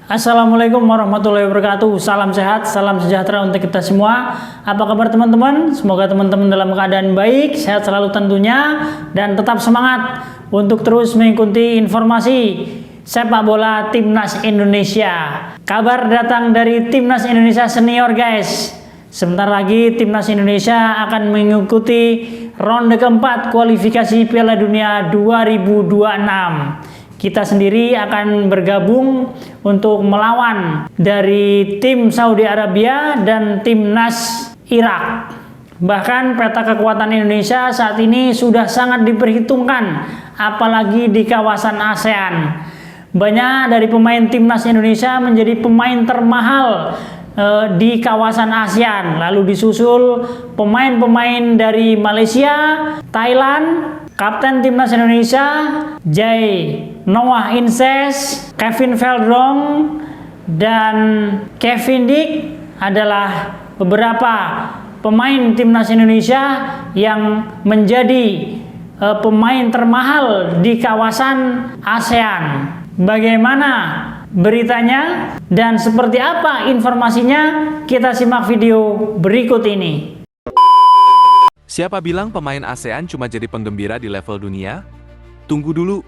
Assalamualaikum warahmatullahi wabarakatuh. Salam sehat, salam sejahtera untuk kita semua. Apa kabar teman-teman? Semoga teman-teman dalam keadaan baik, sehat selalu tentunya, dan tetap semangat untuk terus mengikuti informasi sepak bola Timnas Indonesia. Kabar datang dari Timnas Indonesia Senior, guys. Sebentar lagi Timnas Indonesia akan mengikuti ronde keempat kualifikasi Piala Dunia 2026. Kita sendiri akan bergabung untuk melawan dari tim Saudi Arabia dan timnas Irak. Bahkan peta kekuatan Indonesia saat ini sudah sangat diperhitungkan, apalagi di kawasan ASEAN. Banyak dari pemain timnas Indonesia menjadi pemain termahal di kawasan ASEAN. Lalu disusul pemain-pemain dari Malaysia, Thailand, Kapten Timnas Indonesia Jai Noah Inces, Kevin Veldrong, dan Kevin Dick adalah beberapa pemain Timnas Indonesia yang menjadi pemain termahal di kawasan ASEAN. Bagaimana beritanya dan seperti apa informasinya? Kita simak video berikut ini. Siapa bilang pemain ASEAN cuma jadi penggembira di level dunia? Tunggu dulu,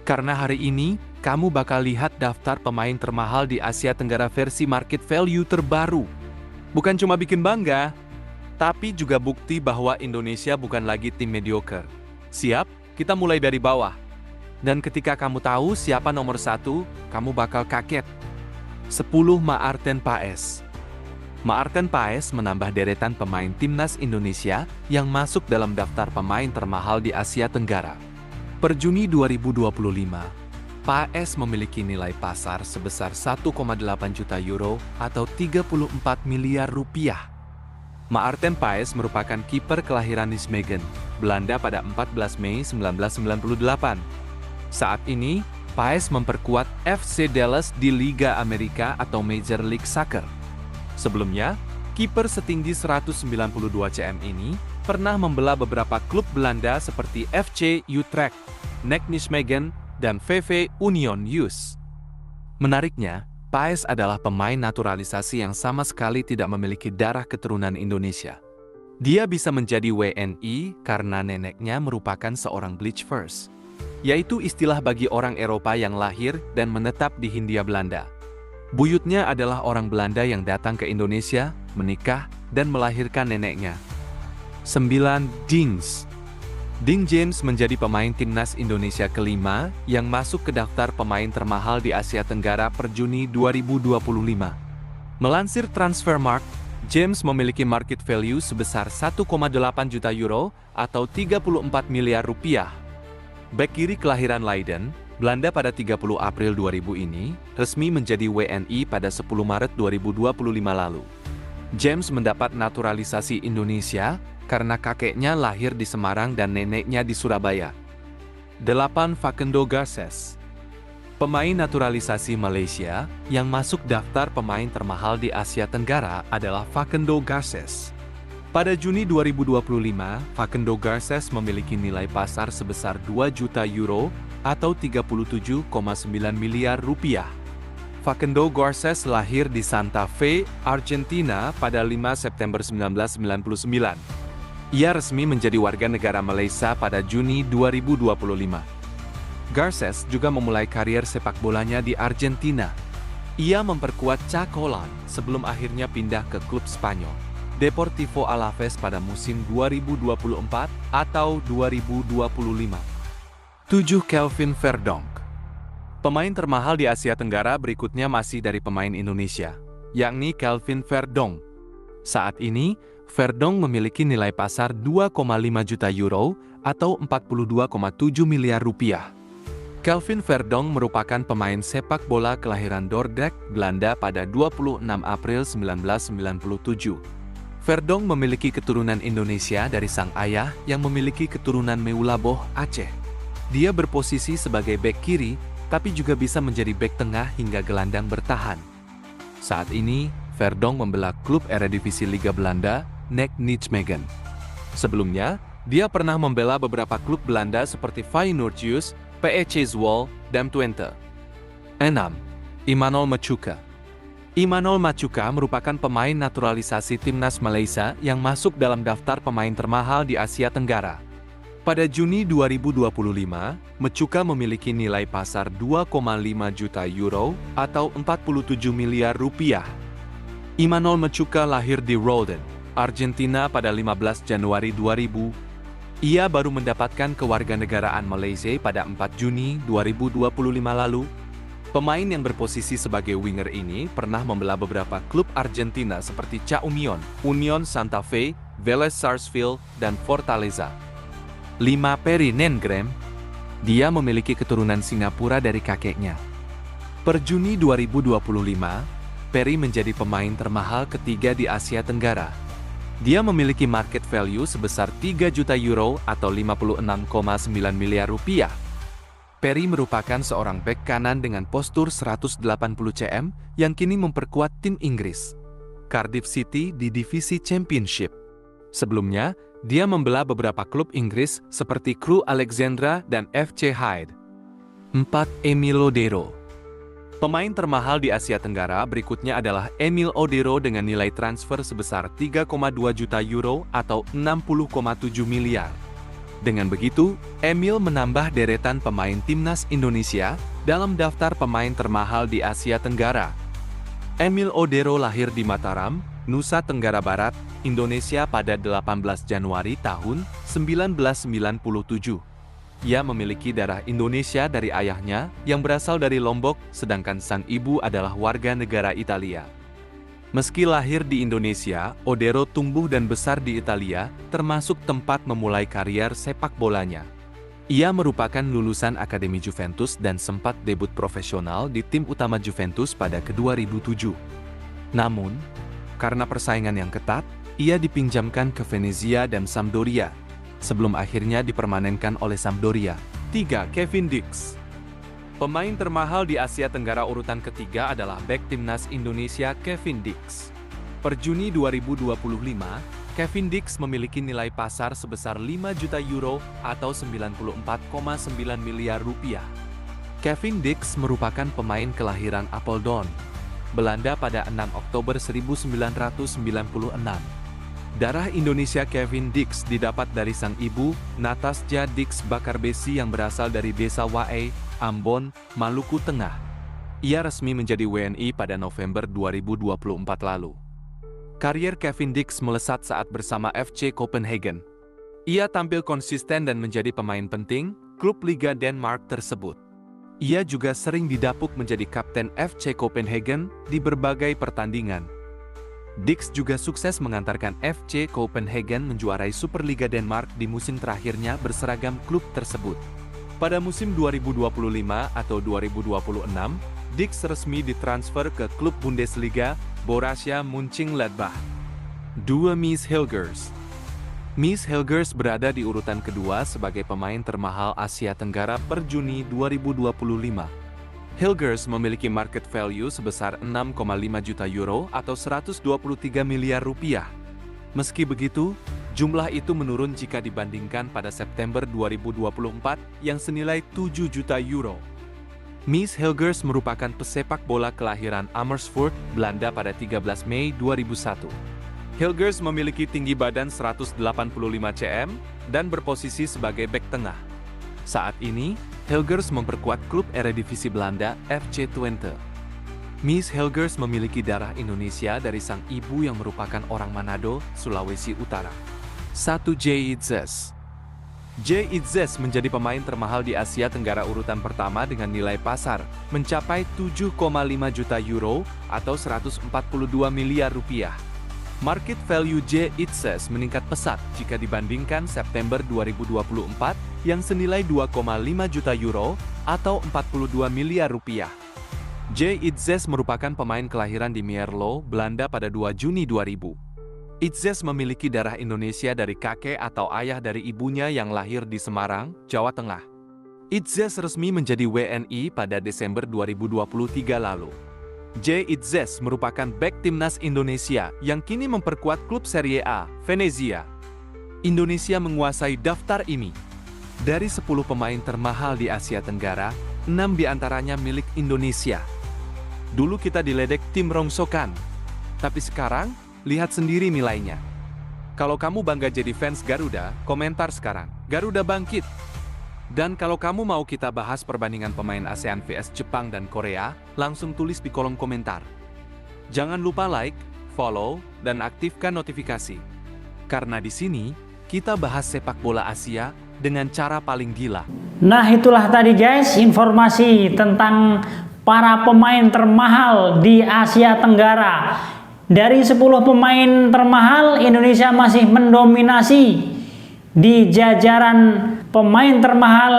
karena hari ini kamu bakal lihat daftar pemain termahal di Asia Tenggara versi market value terbaru. Bukan cuma bikin bangga, tapi juga bukti bahwa Indonesia bukan lagi tim mediocre. Siap? Kita mulai dari bawah. Dan ketika kamu tahu siapa nomor 1, kamu bakal kaget. 10 Maarten Paes. Maarten Paes menambah deretan pemain Timnas Indonesia yang masuk dalam daftar pemain termahal di Asia Tenggara. Per Juni 2025, Paes memiliki nilai pasar sebesar 1,8 juta euro atau 34 miliar rupiah. Maarten Paes merupakan kiper kelahiran Nijmegen, Belanda pada 14 Mei 1998. Saat ini, Paes memperkuat FC Dallas di Liga Amerika atau Major League Soccer. Sebelumnya, kiper setinggi 192 cm ini pernah membela beberapa klub Belanda seperti FC Utrecht, NEC Nijmegen, dan VV Union Yus. Menariknya, Paes adalah pemain naturalisasi yang sama sekali tidak memiliki darah keturunan Indonesia. Dia bisa menjadi WNI karena neneknya merupakan seorang Bleach First, yaitu istilah bagi orang Eropa yang lahir dan menetap di Hindia Belanda. Buyutnya adalah orang Belanda yang datang ke Indonesia, menikah, dan melahirkan neneknya. 9. Dings. Ding James menjadi pemain Timnas Indonesia kelima yang masuk ke daftar pemain termahal di Asia Tenggara per Juni 2025. Melansir Transfermarkt, James memiliki market value sebesar 1,8 juta euro atau 34 miliar rupiah. Bek kiri kelahiran Leiden, Belanda pada 30 April 2000 ini, resmi menjadi WNI pada 10 Maret 2025 lalu. James mendapat naturalisasi Indonesia karena kakeknya lahir di Semarang dan neneknya di Surabaya. 8. Facundo Garces. Pemain naturalisasi Malaysia yang masuk daftar pemain termahal di Asia Tenggara adalah Facundo Garces. Pada Juni 2025, Facundo Garces memiliki nilai pasar sebesar 2 juta euro atau 37,9 miliar rupiah. Facundo Garces lahir di Santa Fe, Argentina pada 5 September 1999. Ia resmi menjadi warga negara Malaysia pada Juni 2025. Garces juga memulai karier sepak bolanya di Argentina. Ia memperkuat Chacolon sebelum akhirnya pindah ke klub Spanyol, Deportivo Alavés pada musim 2024 atau 2025. 7. Kelvin Verdonk. Pemain termahal di Asia Tenggara berikutnya masih dari pemain Indonesia, yakni Kelvin Verdonk. Saat ini, Verdonk memiliki nilai pasar 2,5 juta euro atau 42,7 miliar rupiah. Kelvin Verdonk merupakan pemain sepak bola kelahiran Dordrecht, Belanda pada 26 April 1997. Verdonk memiliki keturunan Indonesia dari sang ayah yang memiliki keturunan Meulaboh, Aceh. Dia berposisi sebagai bek kiri, tapi juga bisa menjadi bek tengah hingga gelandang bertahan. Saat ini, Verdonk membela klub Eredivisie Liga Belanda, NEC Nijmegen. Sebelumnya, dia pernah membela beberapa klub Belanda seperti Feyenoord Yus, PEC Zwolle, dan Twente. 6. Imanol Machuca. Imanol Machuca merupakan pemain naturalisasi timnas Malaysia yang masuk dalam daftar pemain termahal di Asia Tenggara. Pada Juni 2025, Machuca memiliki nilai pasar 2,5 juta euro atau 47 miliar rupiah. Imanol Machuca lahir di Roldan, Argentina pada 15 Januari 2000. Ia baru mendapatkan kewarganegaraan Malaysia pada 4 Juni 2025 lalu. Pemain yang berposisi sebagai winger ini pernah membela beberapa klub Argentina seperti CA Union Santa Fe, Vélez Sarsfield, dan Fortaleza. 5. Perry Nengrem. Dia memiliki keturunan Singapura dari kakeknya. Per Juni 2025, Perry menjadi pemain termahal ketiga di Asia Tenggara. Dia memiliki market value sebesar 3 juta euro atau 56,9 miliar rupiah. Perry merupakan seorang bek kanan dengan postur 180 cm yang kini memperkuat tim Inggris, Cardiff City di divisi Championship. Sebelumnya, dia membela beberapa klub Inggris seperti Crewe Alexandra dan FC Hyde. 4. Emil Odero. Pemain termahal di Asia Tenggara berikutnya adalah Emil Odero dengan nilai transfer sebesar 3,2 juta euro atau 60,7 miliar. Dengan begitu, Emil menambah deretan pemain timnas Indonesia dalam daftar pemain termahal di Asia Tenggara. Emil Odero lahir di Mataram, Nusa Tenggara Barat, Indonesia pada 18 Januari tahun 1997. Ia memiliki darah Indonesia dari ayahnya yang berasal dari Lombok, sedangkan sang ibu adalah warga negara Italia. Meski lahir di Indonesia, Odero tumbuh dan besar di Italia, termasuk tempat memulai karier sepak bolanya. Ia merupakan lulusan Akademi Juventus dan sempat debut profesional di tim utama Juventus pada ke-2007. Namun, karena persaingan yang ketat, ia dipinjamkan ke Venezia dan Sampdoria, sebelum akhirnya dipermanenkan oleh Sampdoria. 3. Kevin Dix. Pemain termahal di Asia Tenggara urutan ketiga adalah bek timnas Indonesia Kevin Dix. Per Juni 2025, Kevin Dix memiliki nilai pasar sebesar 5 juta euro atau 94,9 miliar rupiah. Kevin Dix merupakan pemain kelahiran Apeldoorn, Belanda pada 6 Oktober 1996. Darah Indonesia Kevin Dix didapat dari sang ibu, Natasja Dix Bakarbesi yang berasal dari desa Wae, Ambon, Maluku Tengah. Ia resmi menjadi WNI pada November 2024 lalu. Karier Kevin Dix melesat saat bersama FC Copenhagen. Ia tampil konsisten dan menjadi pemain penting klub Liga Denmark tersebut. Ia juga sering didapuk menjadi kapten FC Copenhagen di berbagai pertandingan. Dix juga sukses mengantarkan FC Copenhagen menjuarai Superliga Denmark di musim terakhirnya berseragam klub tersebut. Pada musim 2025 atau 2026, Dix resmi ditransfer ke klub Bundesliga, Borussia Mönchengladbach. 2. Mies Hilgers. Mies Hilgers berada di urutan kedua sebagai pemain termahal Asia Tenggara per Juni 2025. Hilgers memiliki market value sebesar 6,5 juta euro atau 123 miliar rupiah. Meski begitu, jumlah itu menurun jika dibandingkan pada September 2024 yang senilai 7 juta euro. Mies Hilgers merupakan pesepak bola kelahiran Amersfoort, Belanda pada 13 Mei 2001. Hilgers memiliki tinggi badan 185 cm dan berposisi sebagai bek tengah. Saat ini, Hilgers memperkuat klub Eredivisie Belanda, FC Twente. Mies Hilgers memiliki darah Indonesia dari sang ibu yang merupakan orang Manado, Sulawesi Utara. 1. J. Itzes. J. Itzes menjadi pemain termahal di Asia Tenggara urutan pertama dengan nilai pasar mencapai 7,5 juta euro atau 142 miliar rupiah. Market value J. Itzes meningkat pesat jika dibandingkan September 2024 yang senilai 2,5 juta euro atau 42 miliar rupiah. J. Itzes merupakan pemain kelahiran di Mierlo, Belanda pada 2 Juni 2000. Itzes memiliki darah Indonesia dari kakek atau ayah dari ibunya yang lahir di Semarang, Jawa Tengah. Itzes resmi menjadi WNI pada Desember 2023 lalu. J. Itzes merupakan bek timnas Indonesia yang kini memperkuat klub Serie A, Venezia. Indonesia menguasai daftar ini. Dari 10 pemain termahal di Asia Tenggara, 6 diantaranya milik Indonesia. Dulu kita diledek tim rongsokan. Tapi sekarang, lihat sendiri nilainya. Kalau kamu bangga jadi fans Garuda, komentar sekarang. Garuda bangkit! Dan kalau kamu mau kita bahas perbandingan pemain ASEAN vs Jepang dan Korea, langsung tulis di kolom komentar. Jangan lupa like, follow, dan aktifkan notifikasi. Karena di sini, kita bahas sepak bola Asia dengan cara paling gila. Nah, itulah tadi guys informasi tentang para pemain termahal di Asia Tenggara. Dari 10 pemain termahal, Indonesia masih mendominasi di jajaran pemain termahal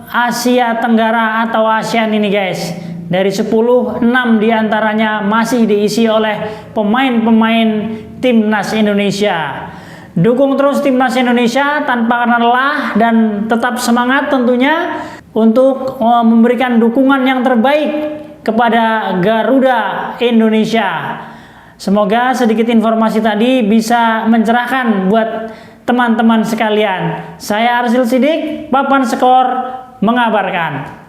Asia Tenggara atau ASEAN ini guys. Dari 10, 6 diantaranya masih diisi oleh pemain-pemain timnas Indonesia. Dukung terus timnas Indonesia tanpa lelah dan tetap semangat tentunya untuk memberikan dukungan yang terbaik kepada Garuda Indonesia. Semoga sedikit informasi tadi bisa mencerahkan buat teman-teman sekalian. Saya Arsil Sidik, Papan Skor mengabarkan.